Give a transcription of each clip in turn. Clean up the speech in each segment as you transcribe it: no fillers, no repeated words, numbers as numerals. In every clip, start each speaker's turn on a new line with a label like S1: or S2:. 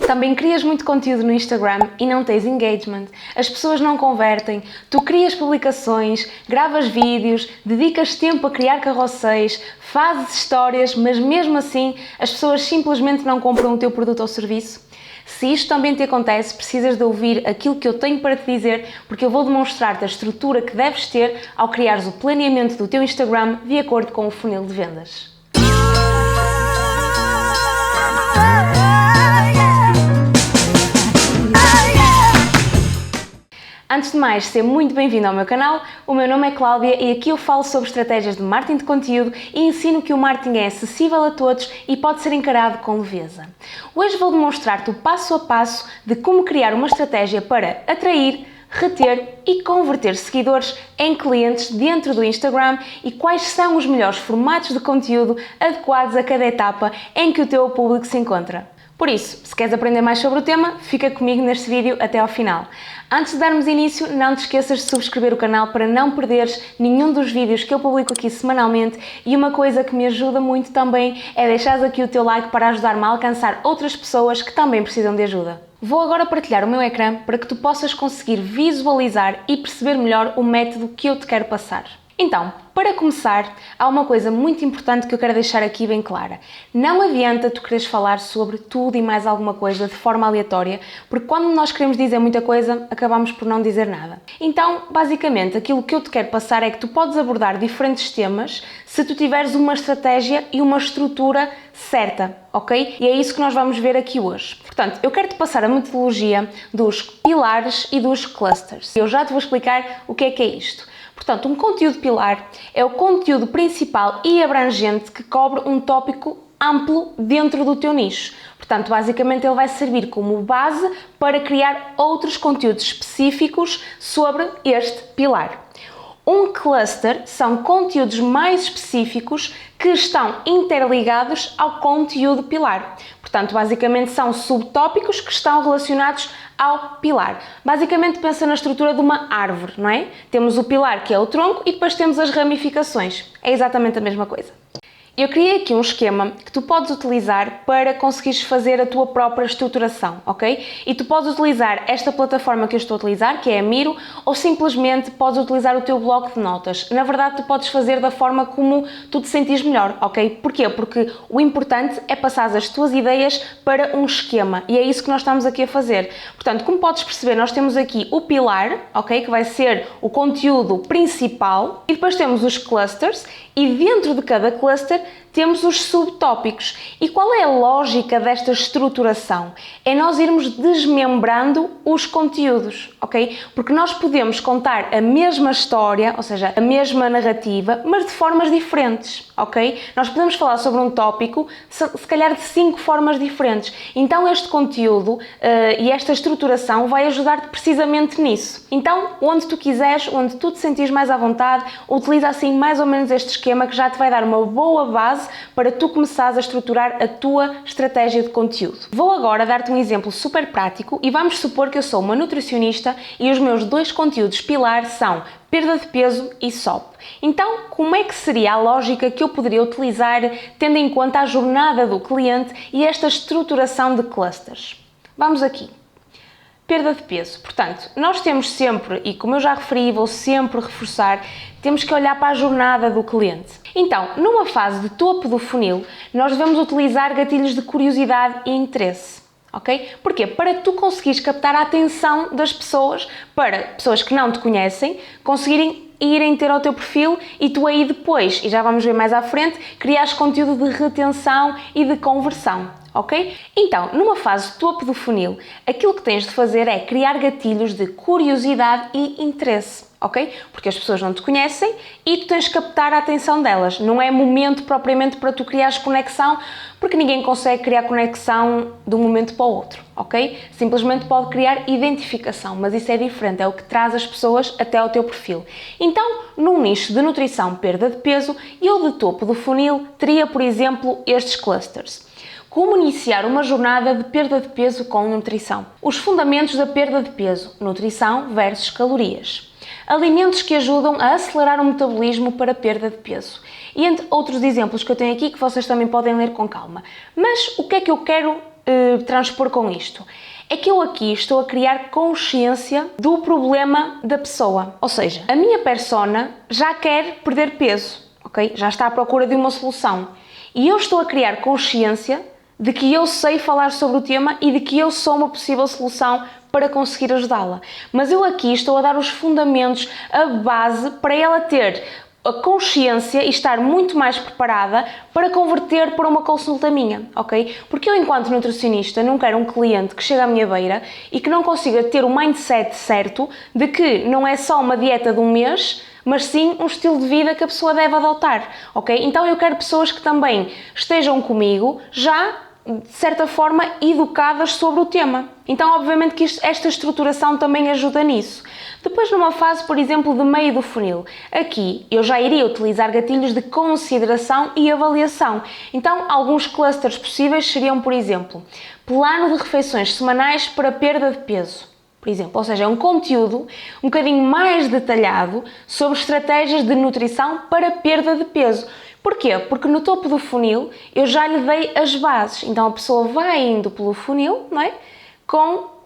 S1: Também crias muito conteúdo no Instagram e não tens engagement, as pessoas não convertem, tu crias publicações, gravas vídeos, dedicas tempo a criar carrosséis, fazes histórias, mas mesmo assim as pessoas simplesmente não compram o teu produto ou serviço? Se isto também te acontece, precisas de ouvir aquilo que eu tenho para te dizer, porque eu vou demonstrar-te a estrutura que deves ter ao criares o planeamento do teu Instagram de acordo com o funil de vendas. Antes de mais, seja muito bem-vindo ao meu canal. O meu nome é Cláudia e aqui eu falo sobre estratégias de marketing de conteúdo e ensino que o marketing é acessível a todos e pode ser encarado com leveza. Hoje vou demonstrar-te o passo a passo de como criar uma estratégia para atrair, reter e converter seguidores em clientes dentro do Instagram e quais são os melhores formatos de conteúdo adequados a cada etapa em que o teu público se encontra. Por isso, se queres aprender mais sobre o tema, fica comigo neste vídeo até ao final. Antes de darmos início, não te esqueças de subscrever o canal para não perderes nenhum dos vídeos que eu publico aqui semanalmente e uma coisa que me ajuda muito também é deixares aqui o teu like para ajudar-me a alcançar outras pessoas que também precisam de ajuda. Vou agora partilhar o meu ecrã para que tu possas conseguir visualizar e perceber melhor o método que eu te quero passar. Então, para começar, há uma coisa muito importante que eu quero deixar aqui bem clara. Não adianta tu quereres falar sobre tudo e mais alguma coisa de forma aleatória, porque quando nós queremos dizer muita coisa, acabamos por não dizer nada. Então, basicamente, aquilo que eu te quero passar é que tu podes abordar diferentes temas se tu tiveres uma estratégia e uma estrutura certa, ok? E é isso que nós vamos ver aqui hoje. Portanto, eu quero te passar a metodologia dos pilares e dos clusters. Eu já te vou explicar o que é isto. Portanto, um conteúdo pilar é o conteúdo principal e abrangente que cobre um tópico amplo dentro do teu nicho. Portanto, basicamente ele vai servir como base para criar outros conteúdos específicos sobre este pilar. Um cluster são conteúdos mais específicos que estão interligados ao conteúdo pilar. Portanto, basicamente são subtópicos que estão relacionados ao pilar. Basicamente pensa na estrutura de uma árvore, não é? Temos o pilar, que é o tronco, e depois temos as ramificações. É exatamente a mesma coisa. Eu criei aqui um esquema que tu podes utilizar para conseguires fazer a tua própria estruturação, ok? E tu podes utilizar esta plataforma que eu estou a utilizar, que é a Miro, ou simplesmente podes utilizar o teu bloco de notas. Na verdade, tu podes fazer da forma como tu te sentires melhor, ok? Porquê? Porque o importante é passar as tuas ideias para um esquema e é isso que nós estamos aqui a fazer. Portanto, como podes perceber, nós temos aqui o pilar, ok? Que vai ser o conteúdo principal e depois temos os clusters e dentro de cada cluster temos os subtópicos. E qual é a lógica desta estruturação? É nós irmos desmembrando os conteúdos, ok? Porque nós podemos contar a mesma história, ou seja, a mesma narrativa, mas de formas diferentes, ok? Nós podemos falar sobre um tópico, se calhar de 5 formas diferentes. Então este conteúdo e esta estruturação vai ajudar-te precisamente nisso. Então, onde tu quiseres, onde tu te sentires mais à vontade, utiliza assim mais ou menos este esquema que já te vai dar uma boa base para tu começares a estruturar a tua estratégia de conteúdo. Vou agora dar-te um exemplo super prático e vamos supor que eu sou uma nutricionista e os meus 2 conteúdos pilares são perda de peso e SOP. Então, como é que seria a lógica que eu poderia utilizar tendo em conta a jornada do cliente e esta estruturação de clusters? Vamos aqui. Perda de peso. Portanto, nós temos sempre, e como eu já referi, vou sempre reforçar, temos que olhar para a jornada do cliente. Então, numa fase de topo do funil, nós devemos utilizar gatilhos de curiosidade e interesse. Ok? Porquê? Para tu conseguires captar a atenção das pessoas, para pessoas que não te conhecem, conseguirem irem ter ao teu perfil e tu aí depois, e já vamos ver mais à frente, criares conteúdo de retenção e de conversão, ok? Então, numa fase de topo do funil, aquilo que tens de fazer é criar gatilhos de curiosidade e interesse, ok? Porque as pessoas não te conhecem e tu tens de captar a atenção delas. Não é momento propriamente para tu criares conexão, porque ninguém consegue criar conexão de um momento para o outro, ok? Simplesmente pode criar identificação, mas isso é diferente, é o que traz as pessoas até ao teu perfil. Então, num nicho de nutrição, perda de peso, eu de topo do funil teria, por exemplo, estes clusters. Como iniciar uma jornada de perda de peso com nutrição? Os fundamentos da perda de peso, nutrição versus calorias. Alimentos que ajudam a acelerar o metabolismo para perda de peso. E entre outros exemplos que eu tenho aqui que vocês também podem ler com calma. Mas o que é que eu quero transpor com isto? É que eu aqui estou a criar consciência do problema da pessoa. Ou seja, a minha persona já quer perder peso, ok? Já está à procura de uma solução. E eu estou a criar consciência de que eu sei falar sobre o tema e de que eu sou uma possível solução para conseguir ajudá-la. Mas eu aqui estou a dar os fundamentos, a base, para ela ter a consciência e estar muito mais preparada para converter para uma consulta minha, ok? Porque eu, enquanto nutricionista, não quero um cliente que chega à minha beira e que não consiga ter o mindset certo de que não é só uma dieta de um mês, mas sim um estilo de vida que a pessoa deve adotar, ok? Então eu quero pessoas que também estejam comigo já, de certa forma, educadas sobre o tema. Então, obviamente que esta estruturação também ajuda nisso. Depois, numa fase, por exemplo, de meio do funil, aqui eu já iria utilizar gatilhos de consideração e avaliação. Então, alguns clusters possíveis seriam, por exemplo, plano de refeições semanais para perda de peso, por exemplo, ou seja, é um conteúdo um bocadinho mais detalhado sobre estratégias de nutrição para perda de peso. Porquê? Porque no topo do funil eu já lhe dei as bases, então a pessoa vai indo pelo funil, não é?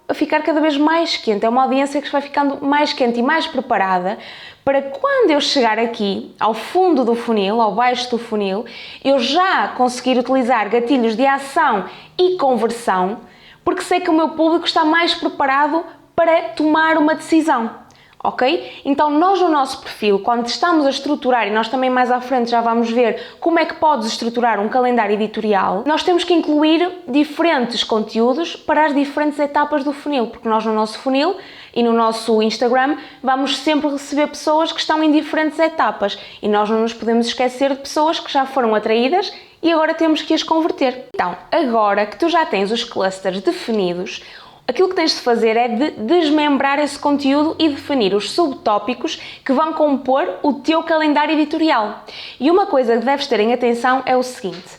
S1: A ficar cada vez mais quente, é uma audiência que vai ficando mais quente e mais preparada para quando eu chegar aqui, ao fundo do funil, ao baixo do funil, eu já conseguir utilizar gatilhos de ação e conversão, porque sei que o meu público está mais preparado para tomar uma decisão. Ok? Então nós no nosso perfil, quando estamos a estruturar, e nós também mais à frente já vamos ver como é que podes estruturar um calendário editorial, nós temos que incluir diferentes conteúdos para as diferentes etapas do funil, porque nós no nosso funil e no nosso Instagram vamos sempre receber pessoas que estão em diferentes etapas e nós não nos podemos esquecer de pessoas que já foram atraídas e agora temos que as converter. Então, agora que tu já tens os clusters definidos, aquilo que tens de fazer é de desmembrar esse conteúdo e definir os subtópicos que vão compor o teu calendário editorial. E uma coisa que deves ter em atenção é o seguinte: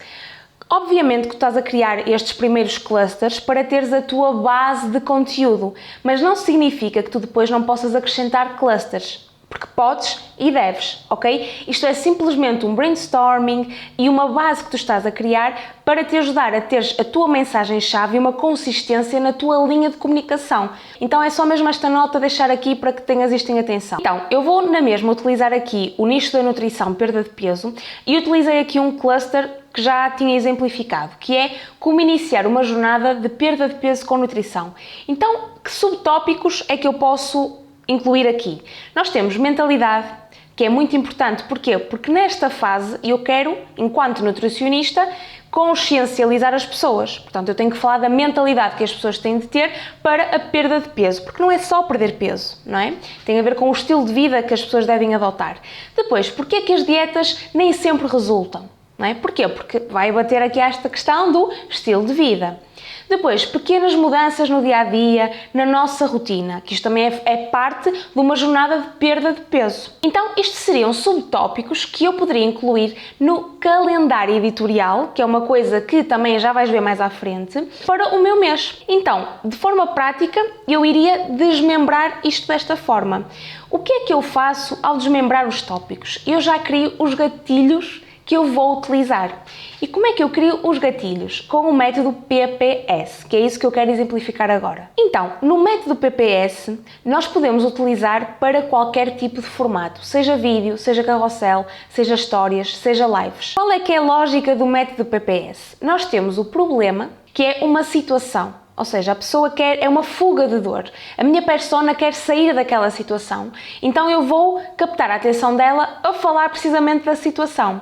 S1: obviamente que tu estás a criar estes primeiros clusters para teres a tua base de conteúdo, mas não significa que tu depois não possas acrescentar clusters. Porque podes e deves, ok? Isto é simplesmente um brainstorming e uma base que tu estás a criar para te ajudar a teres a tua mensagem-chave e uma consistência na tua linha de comunicação. Então é só mesmo esta nota deixar aqui para que tenhas isto em atenção. Então, eu vou na mesma utilizar aqui o nicho da nutrição, perda de peso, e utilizei aqui um cluster que já tinha exemplificado, que é como iniciar uma jornada de perda de peso com nutrição. Então, que subtópicos é que eu posso incluir aqui? Nós temos mentalidade, que é muito importante. Porquê? Porque nesta fase eu quero, enquanto nutricionista, consciencializar as pessoas. Portanto, eu tenho que falar da mentalidade que as pessoas têm de ter para a perda de peso, porque não é só perder peso, não é? Tem a ver com o estilo de vida que as pessoas devem adotar. Depois, porquê é que as dietas nem sempre resultam? Não é? Porquê? Porque vai bater aqui esta questão do estilo de vida. Depois, pequenas mudanças no dia-a-dia, na nossa rotina, que isto também é parte de uma jornada de perda de peso. Então, isto seriam subtópicos que eu poderia incluir no calendário editorial, que é uma coisa que também já vais ver mais à frente, para o meu mês. Então, de forma prática, eu iria desmembrar isto desta forma. O que é que eu faço ao desmembrar os tópicos? Eu já crio os gatilhos que eu vou utilizar. E como é que eu crio os gatilhos? Com o método PPS, que é isso que eu quero exemplificar agora. Então, no método PPS, nós podemos utilizar para qualquer tipo de formato, seja vídeo, seja carrossel, seja histórias, seja lives. Qual é que é a lógica do método PPS? Nós temos o problema, que é uma situação. Ou seja, a pessoa é uma fuga de dor. A minha persona quer sair daquela situação. Então eu vou captar a atenção dela a falar precisamente da situação.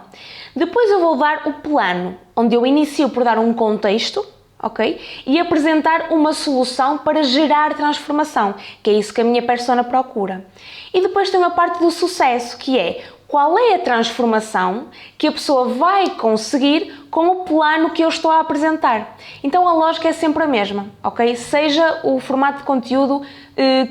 S1: Depois eu vou dar o plano, onde eu inicio por dar um contexto, ok? E apresentar uma solução para gerar transformação, que é isso que a minha persona procura. E depois tem a parte do sucesso, que é qual é a transformação que a pessoa vai conseguir com o plano que eu estou a apresentar. Então a lógica é sempre a mesma, ok? Seja o formato de conteúdo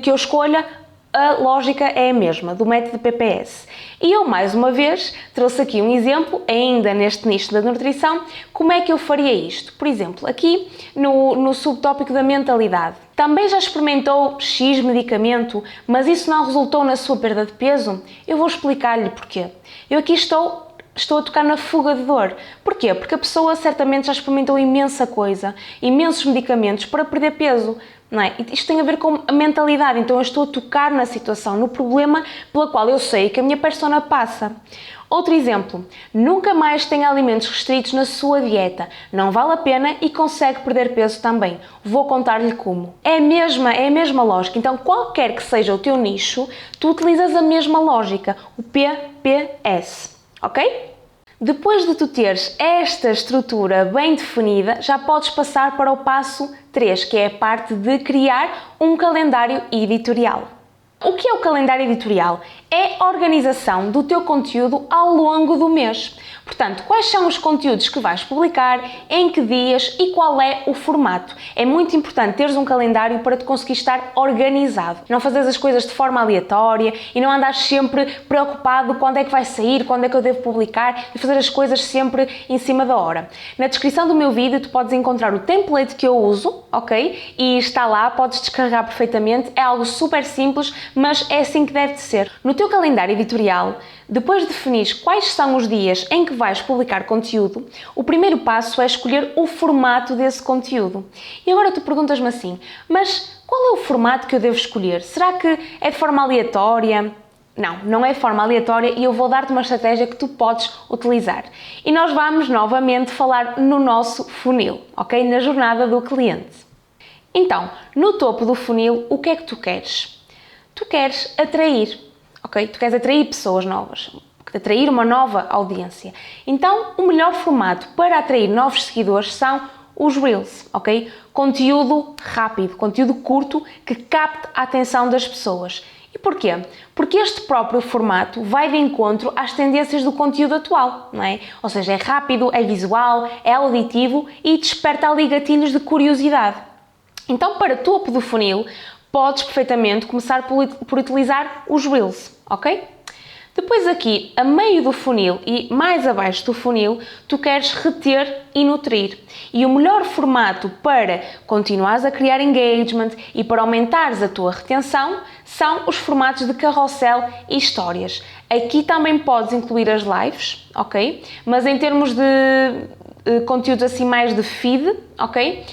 S1: que eu escolha, a lógica é a mesma, do método PPS. E eu, mais uma vez, trouxe aqui um exemplo, ainda neste nicho da nutrição, como é que eu faria isto. Por exemplo, aqui no subtópico da mentalidade. Também já experimentou X medicamento, mas isso não resultou na sua perda de peso? Eu vou explicar-lhe porquê. Eu aqui estou estou a tocar na fuga de dor. Porquê? Porque a pessoa certamente já experimentou imensa coisa, imensos medicamentos para perder peso, não é? Isto tem a ver com a mentalidade, então eu estou a tocar na situação, no problema pela qual eu sei que a minha persona passa. Outro exemplo, nunca mais tenha alimentos restritos na sua dieta, não vale a pena e consegue perder peso também. Vou contar-lhe como. É a mesma lógica, então qualquer que seja o teu nicho, tu utilizas a mesma lógica, o PPS, ok? Depois de tu teres esta estrutura bem definida, já podes passar para o passo 3, que é a parte de criar um calendário editorial. O que é o calendário editorial? É a organização do teu conteúdo ao longo do mês. Portanto, quais são os conteúdos que vais publicar, em que dias e qual é o formato. É muito importante teres um calendário para te conseguir estar organizado. Não fazeres as coisas de forma aleatória e não andares sempre preocupado quando é que vai sair, quando é que eu devo publicar e fazer as coisas sempre em cima da hora. Na descrição do meu vídeo tu podes encontrar o template que eu uso, ok? E está lá, podes descarregar perfeitamente. É algo super simples, mas é assim que deve de ser. No teu calendário editorial, depois de definir quais são os dias em que vais publicar conteúdo, o primeiro passo é escolher o formato desse conteúdo. E agora tu perguntas-me assim, mas qual é o formato que eu devo escolher? Será que é de forma aleatória? Não, não é de forma aleatória e eu vou dar-te uma estratégia que tu podes utilizar. E nós vamos novamente falar no nosso funil, ok? Na jornada do cliente. Então, no topo do funil, o que é que tu queres? Tu queres atrair, ok? Tu queres atrair pessoas novas, atrair uma nova audiência. Então, o melhor formato para atrair novos seguidores são os Reels, ok? Conteúdo rápido, conteúdo curto que capte a atenção das pessoas. E porquê? Porque este próprio formato vai de encontro às tendências do conteúdo atual, não é? Ou seja, é rápido, é visual, é auditivo e desperta ali gatilhos de curiosidade. Então, para topo do funil, podes perfeitamente começar por utilizar os Reels, ok? Depois aqui, a meio do funil e mais abaixo do funil, tu queres reter e nutrir. E o melhor formato para continuares a criar engagement e para aumentares a tua retenção são os formatos de carrossel e histórias. Aqui também podes incluir as lives, ok? Mas em termos de conteúdos assim mais de feed, ok?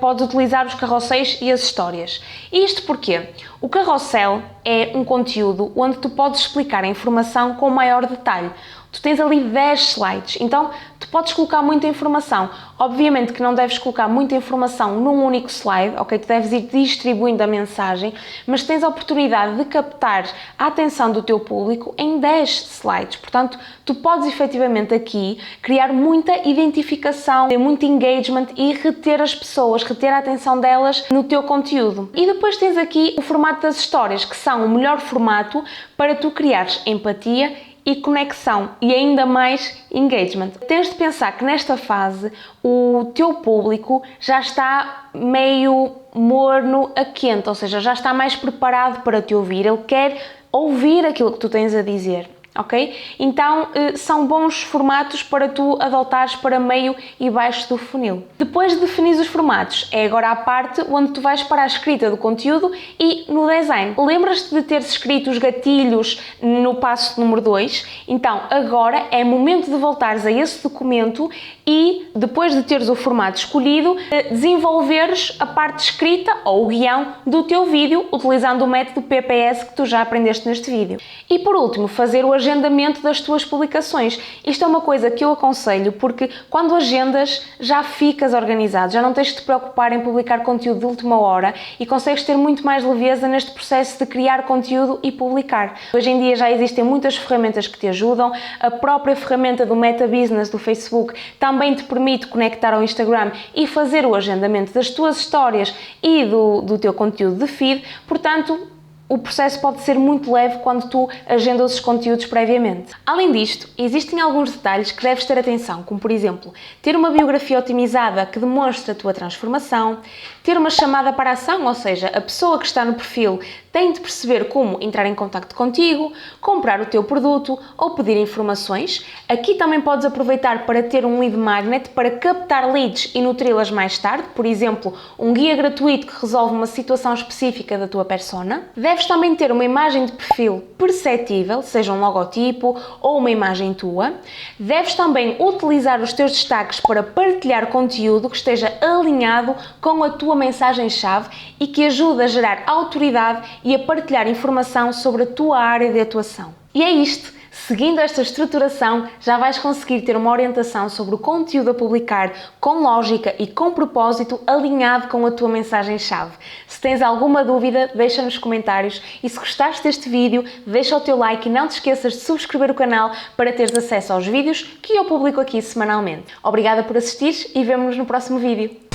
S1: Podes utilizar os carrosséis e as histórias. Isto porque o carrossel é um conteúdo onde tu podes explicar a informação com maior detalhe. Tu tens ali 10 slides, então tu podes colocar muita informação. Obviamente que não deves colocar muita informação num único slide, ok? Tu deves ir distribuindo a mensagem, mas tens a oportunidade de captar a atenção do teu público em 10 slides. Portanto, tu podes efetivamente aqui criar muita identificação, muito engagement e reter as pessoas, reter a atenção delas no teu conteúdo. E depois tens aqui o formato das histórias, que são o melhor formato para tu criares empatia e conexão e ainda mais engagement. Tens de pensar que nesta fase o teu público já está meio morno a quente, ou seja, já está mais preparado para te ouvir, ele quer ouvir aquilo que tu tens a dizer. Ok? Então são bons formatos para tu adotares para meio e baixo do funil. Depois de definir os formatos, é agora a parte onde tu vais para a escrita do conteúdo e no design. Lembras-te de teres escrito os gatilhos no passo número 2? Então agora é momento de voltares a esse documento e depois de teres o formato escolhido, desenvolveres a parte escrita ou o guião do teu vídeo utilizando o método PPS que tu já aprendeste neste vídeo. E por último, fazer o agendamento das tuas publicações. Isto é uma coisa que eu aconselho porque quando agendas já ficas organizado, já não tens de te preocupar em publicar conteúdo de última hora e consegues ter muito mais leveza neste processo de criar conteúdo e publicar. Hoje em dia já existem muitas ferramentas que te ajudam, a própria ferramenta do Meta Business do Facebook também te permite conectar ao Instagram e fazer o agendamento das tuas histórias e do teu conteúdo de feed, portanto, o processo pode ser muito leve quando tu agendas os conteúdos previamente. Além disto, existem alguns detalhes que deves ter atenção, como por exemplo, ter uma biografia otimizada que demonstre a tua transformação, ter uma chamada para a ação, ou seja, a pessoa que está no perfil têm de perceber como entrar em contacto contigo, comprar o teu produto ou pedir informações. Aqui também podes aproveitar para ter um lead magnet para captar leads e nutri-las mais tarde, por exemplo, um guia gratuito que resolve uma situação específica da tua persona. Deves também ter uma imagem de perfil perceptível, seja um logotipo ou uma imagem tua. Deves também utilizar os teus destaques para partilhar conteúdo que esteja alinhado com a tua mensagem-chave e que ajude a gerar autoridade e a partilhar informação sobre a tua área de atuação. E é isto! Seguindo esta estruturação, já vais conseguir ter uma orientação sobre o conteúdo a publicar com lógica e com propósito alinhado com a tua mensagem-chave. Se tens alguma dúvida, deixa nos comentários e se gostaste deste vídeo, deixa o teu like e não te esqueças de subscrever o canal para teres acesso aos vídeos que eu publico aqui semanalmente. Obrigada por assistires e vemo-nos no próximo vídeo.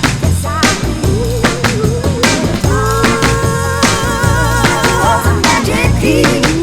S2: Magic